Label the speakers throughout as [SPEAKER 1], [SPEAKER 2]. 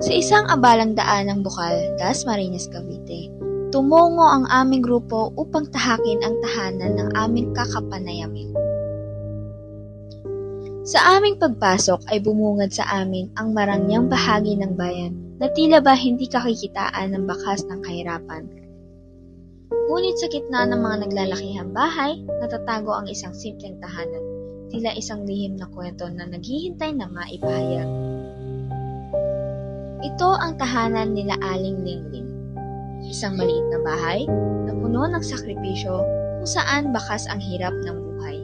[SPEAKER 1] Sa isang abalang daan ng Bukal, Dasmariñas, Cavite, tumungo ang aming grupo upang tahakin ang tahanan ng aming kakapanayamin. Sa aming pagpasok ay bumungad sa amin ang marangyang bahagi ng bayan na tila ba hindi kakikitaan ng bakas ng kahirapan. Ngunit sa gitna ng mga naglalakihang bahay, natatago ang isang simpleng tahanan, tila isang lihim na kwento na naghihintay na maipahayag. Ito ang tahanan nila Aling Linglin, isang maliit na bahay na puno ng sakripisyo kung saan bakas ang hirap ng buhay.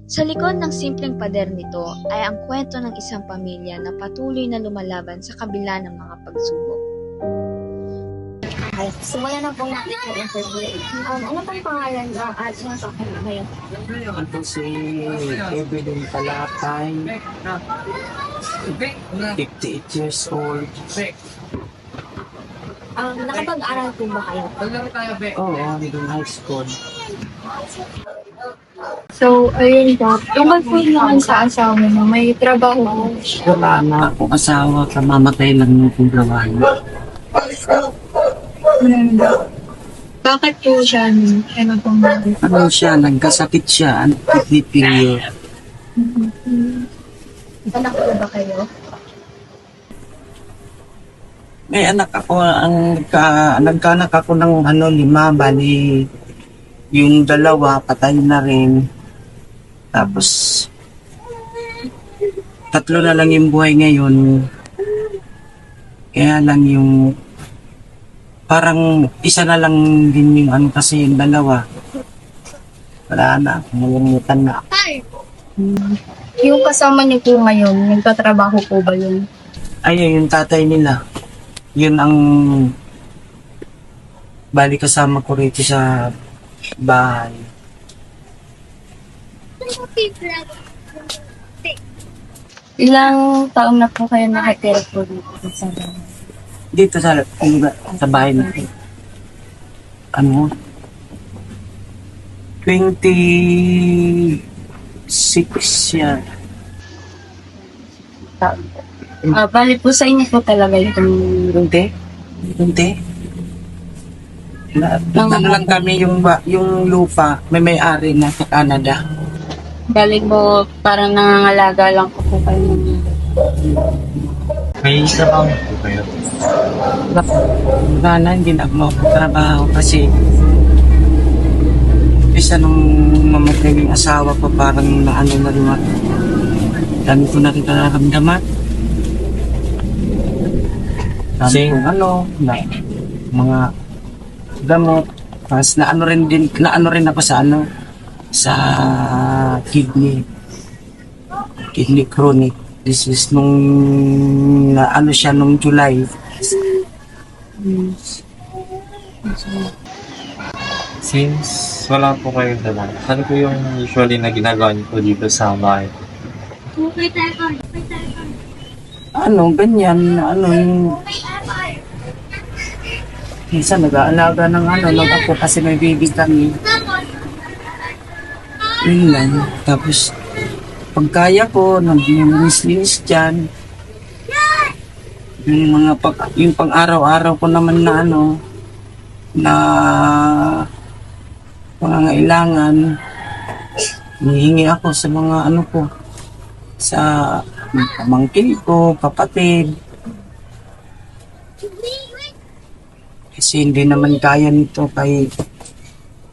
[SPEAKER 1] Sa likod ng simpleng pader nito ay ang kwento ng isang pamilya na patuloy na lumalaban sa kabila ng mga pagsubok.
[SPEAKER 2] Okay, simulan na po natin yung interview. Ano pang pangalan at sinasakyan ngayon?
[SPEAKER 3] Ito si Evelyn Palapay, 58 years old.
[SPEAKER 2] Nakapag-aral po ba kayo?
[SPEAKER 3] Oo, hanggang high school.
[SPEAKER 4] So, ayun po. Tungkol po naman sa asawa mo, may trabaho po.
[SPEAKER 3] Wala na akong asawa, kamamatay lang ng paggawa.
[SPEAKER 4] Bakit po siya? Ano pong
[SPEAKER 3] Ano siya, nagkasakit siya, kidney failure.
[SPEAKER 2] Anak po ba kayo?
[SPEAKER 3] May anak ako, nagkaanak ako ng 5, bali yung 2, patay na rin. Tapos, 3 na lang yung buhay ngayon. Kaya lang yung, parang isa na lang din yung kasi yung 2. Wala na, nalimutan na.
[SPEAKER 4] Yung kasama niyo po ngayon, nagtatrabaho po ba yun?
[SPEAKER 3] Ayun, yung tatay nila. Yun ang bali kasama ko rito sa bahay.
[SPEAKER 4] Ilang taon na po kayo nakatira po dito sa bahay?
[SPEAKER 3] Dito sa bahay na ano 26 yan.
[SPEAKER 4] Bali po sa inyo po talaga yung
[SPEAKER 3] Kunti? Ano lang kami yung lupa, may-ari na sa Canada.
[SPEAKER 4] bali po parang nangangalaga lang po kayo.
[SPEAKER 5] May trabaho po kayo?
[SPEAKER 3] Wala na, hindi na ako makatrabaho kasi isa nung mamatay yung asawa ko, parang naano na rin ako. Dami ko na rin nararamdaman. Dami kong na mga gamot. Tapos naano rin ako sa sa kidney chronic disease nung siya nung July.
[SPEAKER 5] Since wala po kayong dala, ano po yung usually na ginagawa niyo po dito sa bahay?
[SPEAKER 3] Ganyan, yung minsan nag-aalaga ng ako kasi may baby kami. Yun lang. Tapos, pagkaya ko, nag-linis dyan. Yung pang-araw-araw ko naman na na pangangailangan, hihingi ako sa mga ko, sa pamangkin ko, kapatid. Kasi hindi naman kaya nito kay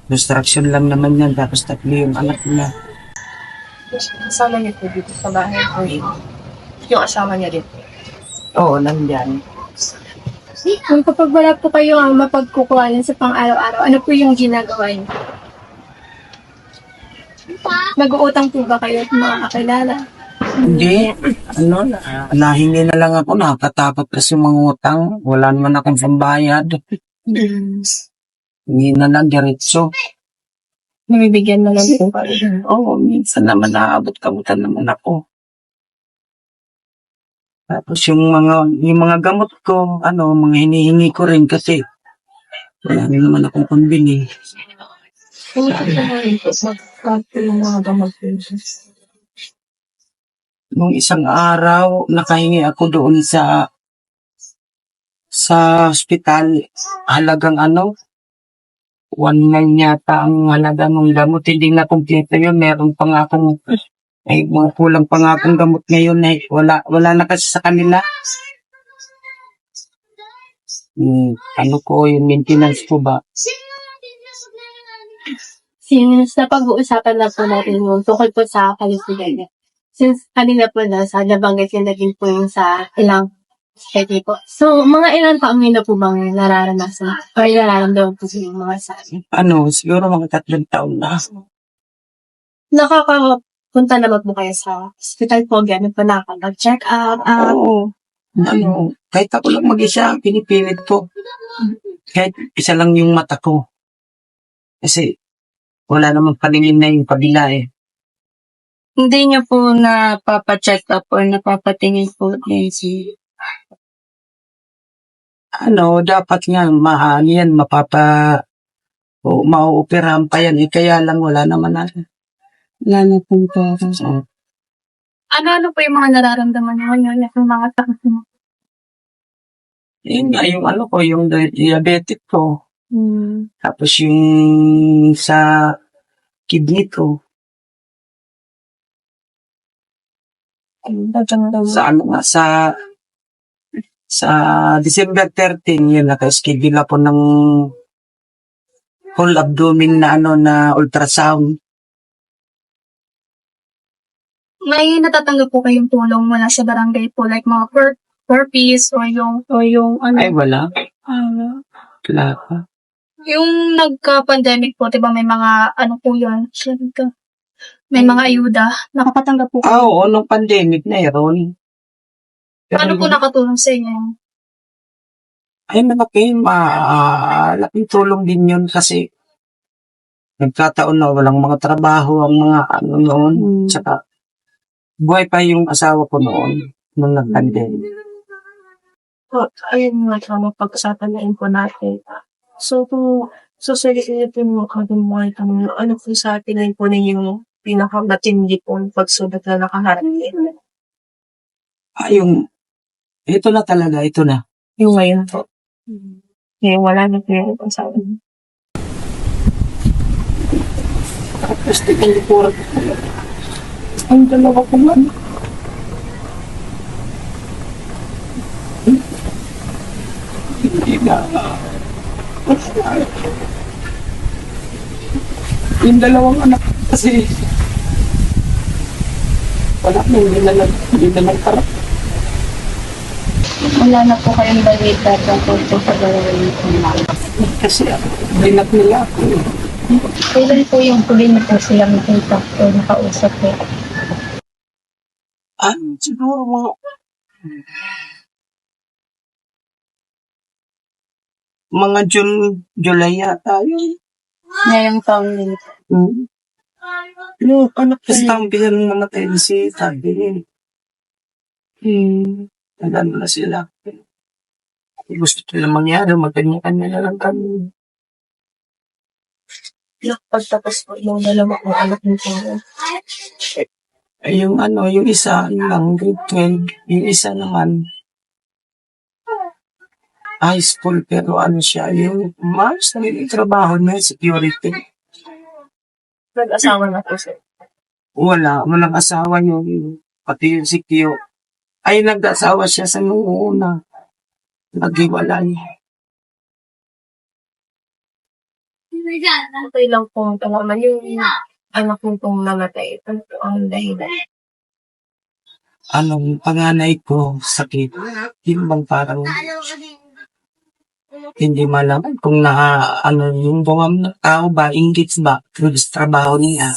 [SPEAKER 3] construction lang naman yan, tapos 3 yung anak niya.
[SPEAKER 4] Kasama niyo po dito sa bahay po yung asawa niya dito.
[SPEAKER 3] Oo, nandyan.
[SPEAKER 4] Kung kapag wala po kayo ang mapagkukuhanan sa pang-araw-araw, ano po yung ginagawa niyo? Nag-uutang po ba kayo sa mga kakilala?
[SPEAKER 3] Hindi, nahingi na lang ako, nakakatakot kasi mga utang. Wala naman akong pambayad. Hindi na lang diretso.
[SPEAKER 4] Nabibigyan na lang po kayo.
[SPEAKER 3] Oo, minsan naman naaabot-kabutan naman ako. Tapos yung mga gamot ko, mga hinihingi ko rin kasi wala rin naman akong pambili.
[SPEAKER 4] Kung ito po magkakto yung mga gamot po.
[SPEAKER 3] nung isang araw, nakahingi ako doon sa hospital. Halagang 1.9 yata ang halaga ng gamot. Hindi na kumpleto yun. Meron pa nga akong, mga kulang pa nga akong gamot ngayon. Wala na kasi sa kanila. Yung maintenance ko ba?
[SPEAKER 4] Since napag-uusapan na po natin yung tungkol po sa kalusugan niya. Since kanina po nabanggit yung naging po yung sa ilang steady po. So, mga ilang taong na po bang nararanasan or nararamdaman po sa yung mga sabi?
[SPEAKER 3] Siguro mga 3 taon na.
[SPEAKER 4] Nakakapunta naman po kayo sa hospital po, gano'n po nakakapag-check up.
[SPEAKER 3] Oo. Kahit ako lang mag-isa, pinipilit ko. Kahit isa lang yung mata ko. Kasi, wala namang paningin na yung kabila eh.
[SPEAKER 4] Hindi niyo po napapa-check up or napapatingin po si
[SPEAKER 3] Dapat nga, yan, mauoperahan pa yan. Kaya lang, wala naman na.
[SPEAKER 4] wala na pong pera.
[SPEAKER 3] So,
[SPEAKER 4] Ano po yung mga nararamdaman niyo ngayon yung mga sakit mo?
[SPEAKER 3] yun nga, yung diabetic ko. Tapos yung sa kidney ko. Sa December 13, yun, naka-schedule ako ng whole abdomen na ultrasound.
[SPEAKER 4] May natatanggap po kayong tulong mula sa barangay po, like mga purpose o yung
[SPEAKER 3] Ay, wala. Wala pa.
[SPEAKER 4] yung nagka-pandemic po, diba may mga po yun, may mga ayuda, nakapatanggap po kayo.
[SPEAKER 3] Oo, nung pandemic na yun.
[SPEAKER 4] Ano po nakatulong sa inyo?
[SPEAKER 3] Ay, malaking tulong din yun kasi nagkataon na walang mga trabaho ang mga noon. Tsaka, buhay pa yung asawa ko noon nung nag-pandemic.
[SPEAKER 6] Ayun nga, pag-usapan na po natin. So, kung susulitin mo ano po sa tingin po ninyo pinakamatindi po pagsulat na nakaharap din?
[SPEAKER 3] Ito na talaga, ito na.
[SPEAKER 6] Yung ngayon po. Ngayon wala na po yung pagsabi.
[SPEAKER 3] Tapos, tingin po, ang dalawa ko man. Hindi na. Yung dalawang anak kasi wala na, hindi na nagtarap.
[SPEAKER 2] Wala na po kayong balita tungkol po sa gawin ko na.
[SPEAKER 3] Kasi binak nila ako eh.
[SPEAKER 2] Kailan po yung huli na po sila makita o nakausap po?
[SPEAKER 3] Siguro mga July yata yun.
[SPEAKER 2] Ngayong taon din.
[SPEAKER 3] Yung anak ko sa tambihan namatay si Tabi. Nandun na sila. Gusto nila mangyari, magkanya-kanya na lang kami.
[SPEAKER 6] Pagtapos po yung dalawa kong anak nito.
[SPEAKER 3] Yung isa lang, grade 12. Yung isa naman, high school, pero siya, yung maayos na rin yung trabaho na security.
[SPEAKER 6] Nag-asawa na po siya.
[SPEAKER 3] Walang asawa yung, pati yung si Kyo. Ay, nag-asawa siya sa nung una. Nag-iwalay.
[SPEAKER 6] Okay lang po talaman yung anak nitong namatay. Ano po ang dahilan?
[SPEAKER 3] Panganay ko, sakit. Yung bang parang, hindi malaman kung yung bungam na tao ba, inggit ba, through sa trabaho niya.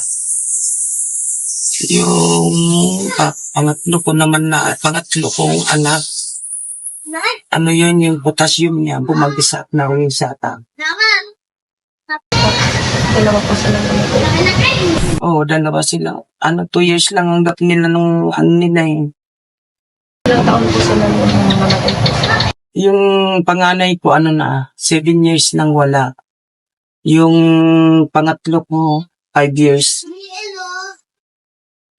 [SPEAKER 3] Yung pangatlo kong anak, yung potassium niya, bumagsak na yung sata.
[SPEAKER 6] Dalawa po sila namatay.
[SPEAKER 3] Oo, dalawa sila. 2 years lang ang gap nila nung nila eh.
[SPEAKER 6] Ilang taon po sila nung namatay po?
[SPEAKER 3] Yung panganay ko 7 years nang wala. Yung pangatlo ko 5 years.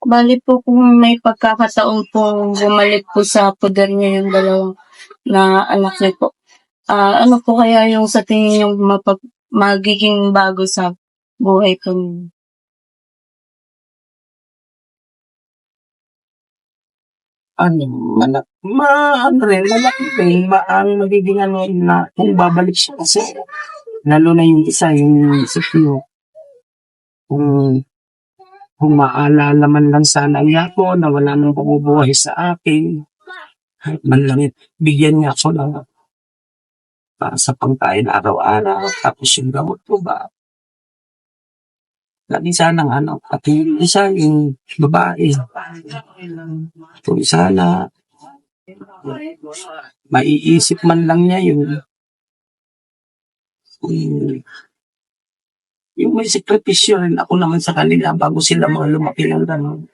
[SPEAKER 4] Bali po kung may pagkakataon po bumalik po sa poder niya yung dalawang na anak niya po. Ano po kaya yung sa tingin yung magiging bago sa buhay po niyo?
[SPEAKER 3] Ano, ano rin, malaki rin, ang magiging ano na kung babalik siya kasi lalo na yung isa, yung si Pio, kung, kung maalala man lang sana niya ako na wala nang bumubuhay sa akin, kahit man lang bigyan niya ako ng sa pangkain araw-araw, tapos yung gamot ko ba, lagi sanang ano, pati yung isa, yung babae, kung sana, maiisip man lang niya yung may sakripisyo rin ako naman sa kanila bago sila mga lumaki ng gano'n.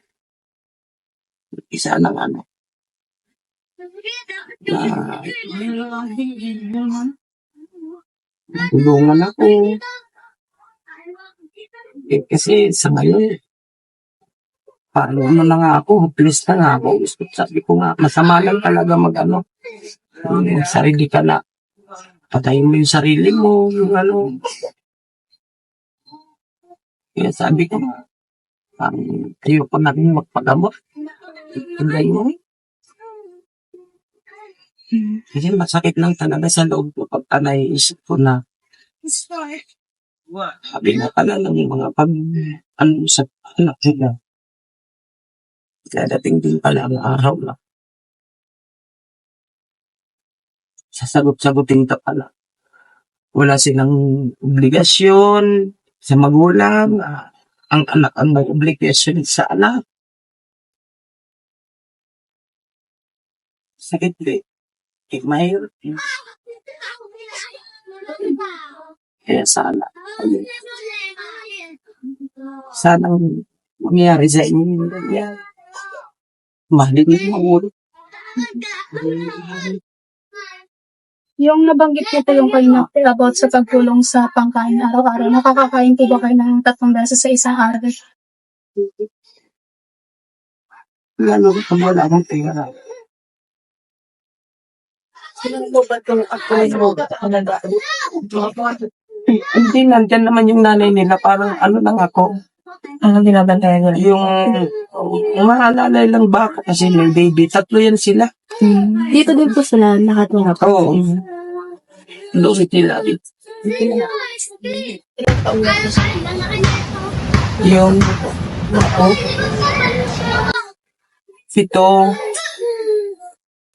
[SPEAKER 3] Isa ng ano, na tulungan ako. Kasi sa ngayon, paano na nga ako, hopeless na nga ako. Sabi ko nga, masama lang talaga mag-ano. Sarili ka na. Patayin mo yung sarili mo, yung ano. Kaya sabi ko nga, ayoko na rin magpagamot. Hindi mo. Kasi masakit lang talaga sa loob ko pagka naiisip ko na sabi na pala ng mga ano sa anak nila. Dadating din pala ang araw na sasagot-sagutin ka pala. Wala silang obligasyon sa magulang. Ang anak ang may obligasyon sa anak. Sakit din. Mahirap. Kaya sana mangyari sa inyo yung ganyan. Mahalin yung magulang.
[SPEAKER 7] Yung nabanggit niyo po yung kanina about sa pagtulong sa pangkain araw-araw, nakakakain po ba kayo ng 3 beses sa isang araw?
[SPEAKER 3] Lalo kung wala akong pera.
[SPEAKER 6] Sino po ba itong actually mo talaga?
[SPEAKER 3] Hindi, nandyan naman yung nanay nila. Parang ano lang ako.
[SPEAKER 6] Ano binabantayan niya?
[SPEAKER 3] Yung mahalalay lang ba ako kasi may baby. 3 yan sila.
[SPEAKER 4] Dito din po sila nakatira po.
[SPEAKER 3] Oo. Lupit nila. Yung ako, 7,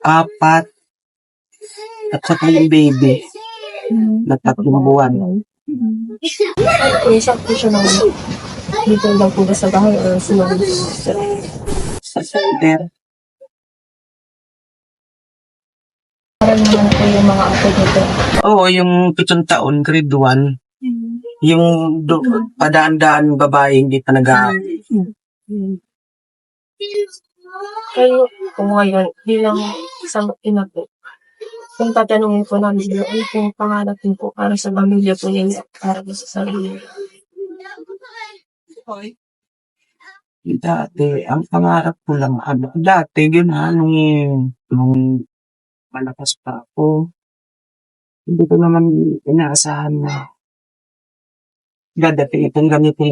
[SPEAKER 3] 4, at saka yung baby na 3 buwan.
[SPEAKER 6] Isa po siya ng dito lang po ba sa bahay o sunod
[SPEAKER 3] Sa center.
[SPEAKER 6] Parang naman po yung mga apo dito.
[SPEAKER 3] Oo, yung 7 taon, grade 1. Yung padaan-daan babae, hindi pa
[SPEAKER 6] Kayo kung ngayon, bilang isang ina po, kung tatanungin po namin ano pong pangarap niyo po para sa pamilya po ninyo, para po sa sarili niyo.
[SPEAKER 3] Dati, ang pangarap ko lang, dati, nung malakas pa ako, hindi ko naman inaasahan na dadating itong ganito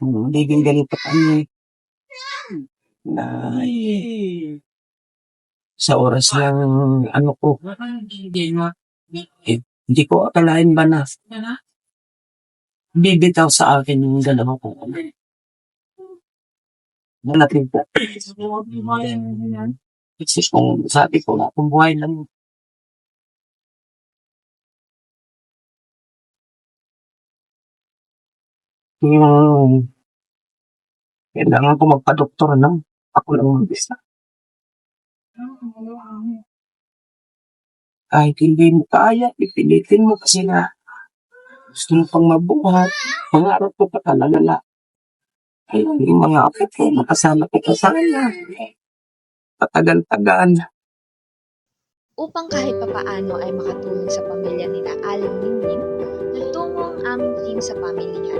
[SPEAKER 3] magiging ganito kami na sa oras ng ano ko, hindi ko akalain ba na bibitaw sa akin yung dalawa ko. Nalating po. Kasi kung sabi ko na, kung buhay lang, kailangan ko magpa-doktor na. Ako lang mag-isa. Kahit hindi mo kaya, ipilitin mo kasi nga gusto mo pang mabuhat. Pangarap ko pa talaga na ay, yung mga apo ko, makasama ko pa sana. Patagal-tagal.
[SPEAKER 1] Upang kahit papaano ay makatulong sa pamilya nila Aling Ningning, nagtungo ang aming team sa pamilya.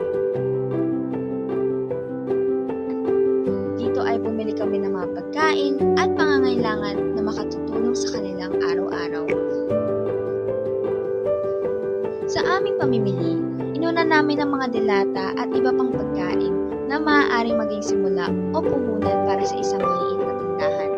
[SPEAKER 1] ay bumili kami ng mga pagkain at pangangailangan na makatutulong sa kanilang araw-araw. Sa aming pamimili, inuna namin ang mga delata at iba pang pagkain na maaaring maging simula o puhunan para sa isang maliit na tindahan.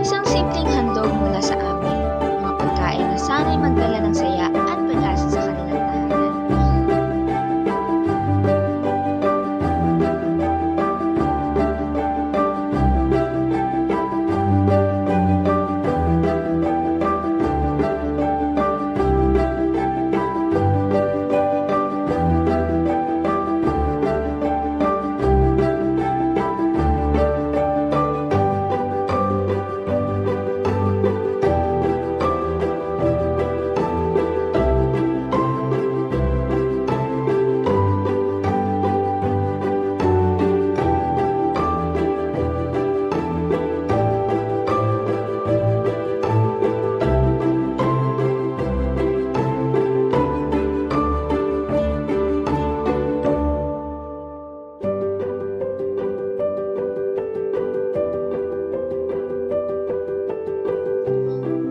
[SPEAKER 1] Isang simpleng handog mula sa amin, mga pagkain na sana'y magdala ng saya at pag-asa sa kanilang tahanan.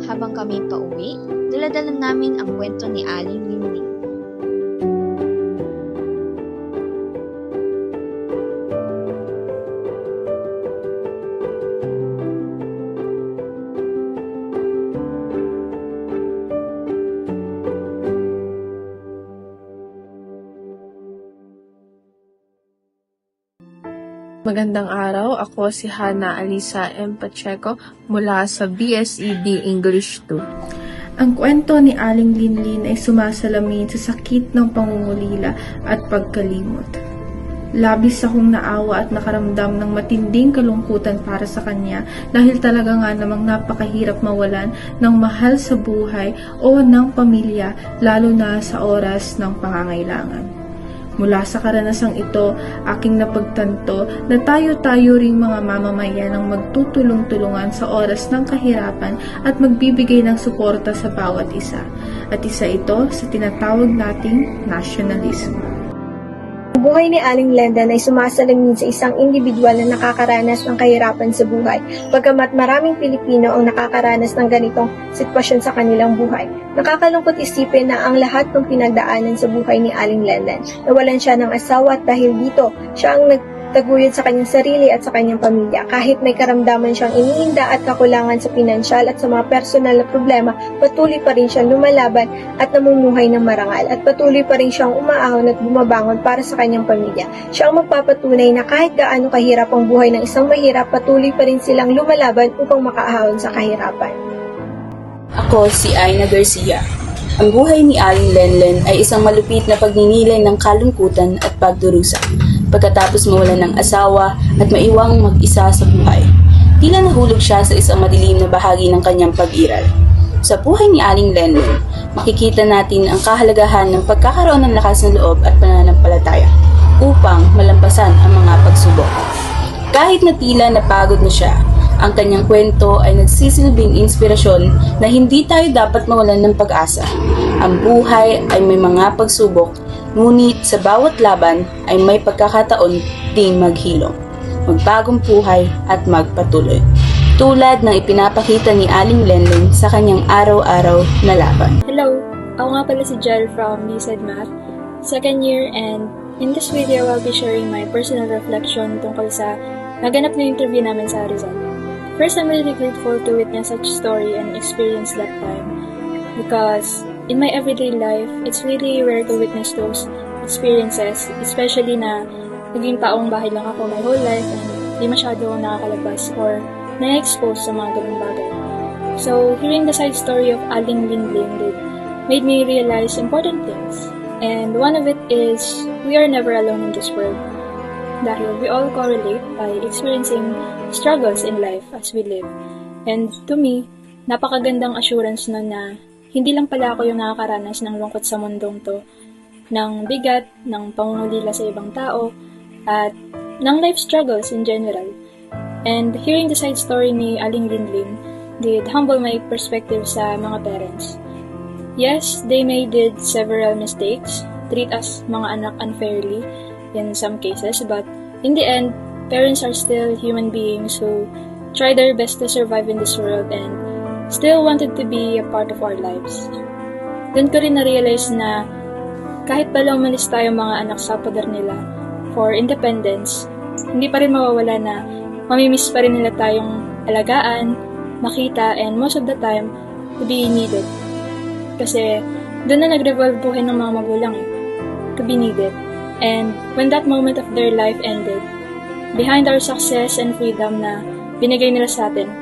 [SPEAKER 1] Habang kami pauwi, dala-dala namin ang kwento ni Aling Linling.
[SPEAKER 6] Magandang araw, ako si Hana Alisa M. Pacheco mula sa BSED English 2. Ang kwento ni Aling Linlin ay sumasalamin sa sakit ng pangungulila at pagkalimot. Labis akong naawa at nakaramdam ng matinding kalungkutan para sa kanya dahil talaga nga namang napakahirap mawalan ng mahal sa buhay o ng pamilya lalo na sa oras ng pangangailangan. Mula sa karanasang ito, aking napagtanto na tayo-tayo ring mga mamamayan ang magtutulong-tulungan sa oras ng kahirapan at magbibigay ng suporta sa bawat isa. At isa ito sa tinatawag nating nationalism.
[SPEAKER 2] Ang buhay ni Aling Lendan ay sumasalamin sa isang individual na nakakaranas ng kahirapan sa buhay, bagamat maraming Pilipino ang nakakaranas ng ganitong sitwasyon sa kanilang buhay. Nakakalungkot isipin na ang lahat ng pinagdaanan sa buhay ni Aling Lendan, nawalan siya ng asawa at dahil dito, siya ang nagtaguyod sa kanyang sarili at sa kanyang pamilya. Kahit may karamdaman siyang iniinda at kakulangan sa pinansyal at sa mga personal na problema, patuloy pa rin siyang lumalaban at namumuhay ng marangal at patuloy pa rin siyang umaahon at bumabangon para sa kanyang pamilya. Siya ang magpapatunay na kahit gaano kahirap ang buhay ng isang mahirap, patuloy pa rin silang lumalaban upang makaahon sa kahirapan.
[SPEAKER 8] Ako si Aina Garcia. Ang buhay ni Aling Lenlen ay isang malupit na pagninilay ng kalungkutan at pagdurusa pagkatapos mawalan ng asawa at maiwang mag-isa sa buhay. Tila nahulog siya sa isang madilim na bahagi ng kanyang pag-iral. Sa buhay ni Aling Lenlen, makikita natin ang kahalagahan ng pagkakaroon ng lakas ng loob at pananampalataya upang malampasan ang mga pagsubok. Kahit na tila napagod na siya, ang kanyang kwento ay nagsisilbing inspirasyon na hindi tayo dapat mawalan ng pag-asa. Ang buhay ay may mga pagsubok, ngunit sa bawat laban ay may pagkakataon ding maghilom, magbagong buhay at magpatuloy. tulad ng ipinapakita ni Aling Lenlen sa kanyang araw-araw na laban.
[SPEAKER 9] Hello! Ako nga pala si Jel from BSED Math, second year, and in this video, I'll be sharing my personal reflection tungkol sa naganap na interview namin sa Rizal. First, I'm really grateful to witness such story and experience that time because in my everyday life, it's really rare to witness those experiences, especially na naging taong bahay lang ako my whole life and di masyado nakakalabas or na-expose sa mga ganung bagay. So, hearing the side story of Aling Linlin made me realize important things. And one of it is, we are never alone in this world. Dahil we all correlate by experiencing struggles in life as we live. And to me, napakagandang assurance nun na hindi lang pala ako yung nakakaranas ng lungkot sa mundong to, ng bigat, ng pangungulila sa ibang tao, at ng life struggles in general. And hearing the side story ni Aling Linlin did humble my perspective sa mga parents. Yes, they may did several mistakes, treat us mga anak unfairly in some cases, but in the end, parents are still human beings who try their best to survive in this world and still wanted to be a part of our lives. Doon ko rin na-realize na kahit pala umalis tayo mga anak sa poder nila for independence, hindi pa rin mawawala na mamimiss pa rin nila tayong alagaan, makita, and most of the time, to be needed. Kasi doon na nag-revolve buhay ng mga magulang to be needed. And when that moment of their life ended, behind our success and freedom na binigay nila sa atin,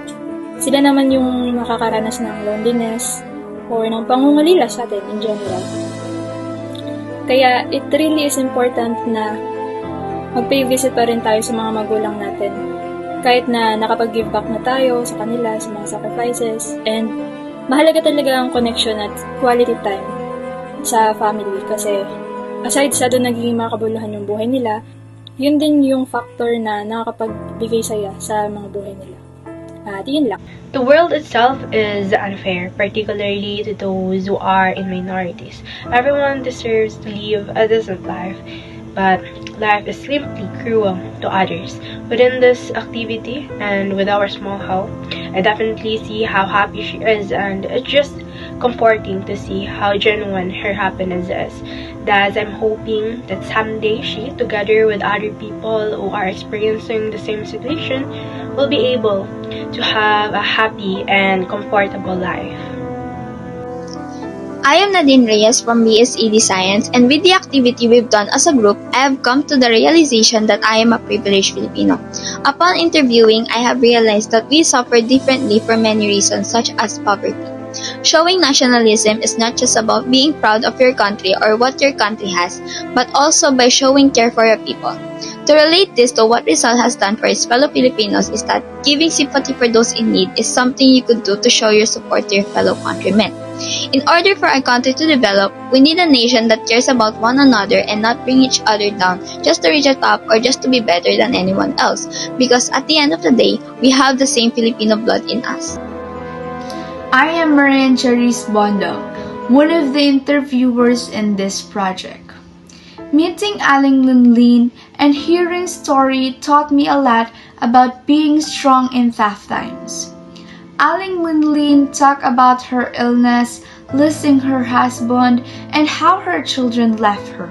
[SPEAKER 9] sila naman yung makakaranas ng loneliness or ng pangungulila sa atin in general. Kaya it really is important na mag-pay visit pa rin tayo sa mga magulang natin. Kahit na nakapag-give back na tayo sa kanila, sa mga sacrifices, and mahalaga talaga ang connection at quality time sa family kasi aside sa doon nagiging makabuluhan yung buhay nila, yun din yung factor na nakakapagbigay saya sa mga buhay nila. At yun lang.
[SPEAKER 10] The world itself is unfair, particularly to those who are in minorities. Everyone deserves to live a decent life, but life is simply cruel to others. Within this activity and with our small help, I definitely see how happy she is, and it's just comforting to see how genuine her happiness is. Thus, I'm hoping that someday she, together with other people who are experiencing the same situation, will be able to have a happy and comfortable life.
[SPEAKER 1] I am Nadine Reyes from BSED Science, and with the activity we've done as a group, I have come to the realization that I am a privileged Filipino. Upon interviewing, I have realized that we suffer differently for many reasons such as poverty. Showing nationalism is not just about being proud of your country or what your country has, but also by showing care for your people. To relate this to what Rizal has done for its fellow Filipinos is that giving sympathy for those in need is something you could do to show your support to your fellow countrymen. In order for our country to develop, we need a nation that cares about one another and not bring each other down just to reach the top or just to be better than anyone else. Because at the end of the day, we have the same Filipino blood in us.
[SPEAKER 11] I am Marian Charis Bondo, one of the interviewers in this project. Meeting Aling Linlin and hearing story taught me a lot about being strong in tough times. Aling Linlin talked about her illness, losing her husband, and how her children left her.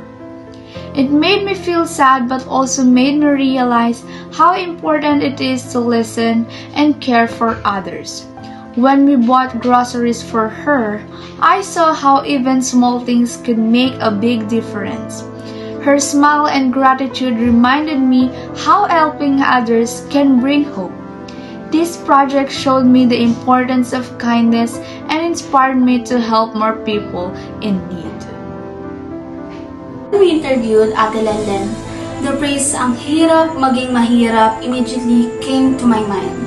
[SPEAKER 11] It made me feel sad but also made me realize how important it is to listen and care for others. When we bought groceries for her, I saw how even small things could make a big difference. Her smile and gratitude reminded me how helping others can bring hope. This project showed me the importance of kindness and inspired me to help more people in need.
[SPEAKER 12] When we interviewed Ate Lenlen, the phrase, "ang hirap maging mahirap," immediately came to my mind.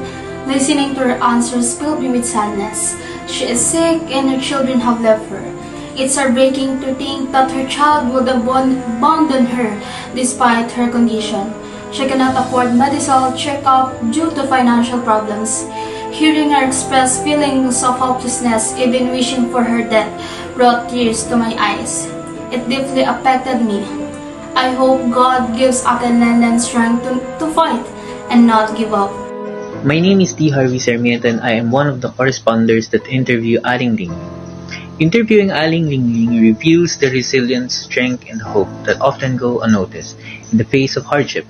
[SPEAKER 12] Listening to her answers filled me with sadness. She is sick and her children have left her. It's heartbreaking to think that her child would abandon her despite her condition. She cannot afford medical checkup due to financial problems. Hearing her express feelings of hopelessness, even wishing for her death, brought tears to my eyes. It deeply affected me. I hope God gives Ate Lenlen strength to fight and not give up.
[SPEAKER 13] My name is D. Harvey Sarmiento and I am one of the corresponders that interview Aling Ling. Interviewing Aling Ling reveals the resilience, strength, and hope that often go unnoticed in the face of hardship.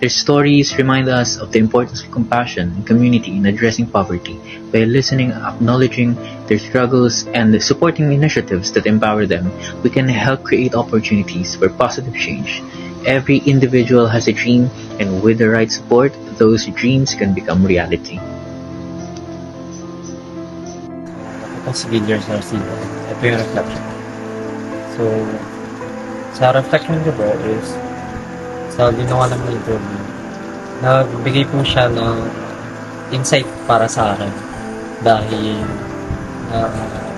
[SPEAKER 13] Their stories remind us of the importance of compassion and community in addressing poverty. By listening, acknowledging their struggles, and supporting initiatives that empower them, we can help create opportunities for positive change. Every individual has a dream, and with the right support, those dreams can become reality.
[SPEAKER 5] Ito si Gideon Narciso. Ito yung reflection. So, sa reflection ko po is, sa ginawa ng interview, nagbigay po siya ng insight para sa akin dahil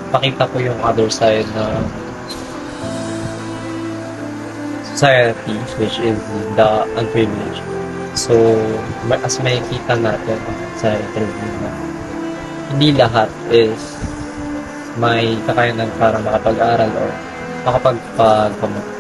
[SPEAKER 5] pakita ko yung other side ng society, which is the unprivileged. So, as makikita natin sa interview na hindi lahat is may kakayanan para makapag-aral o makapagpag-promote.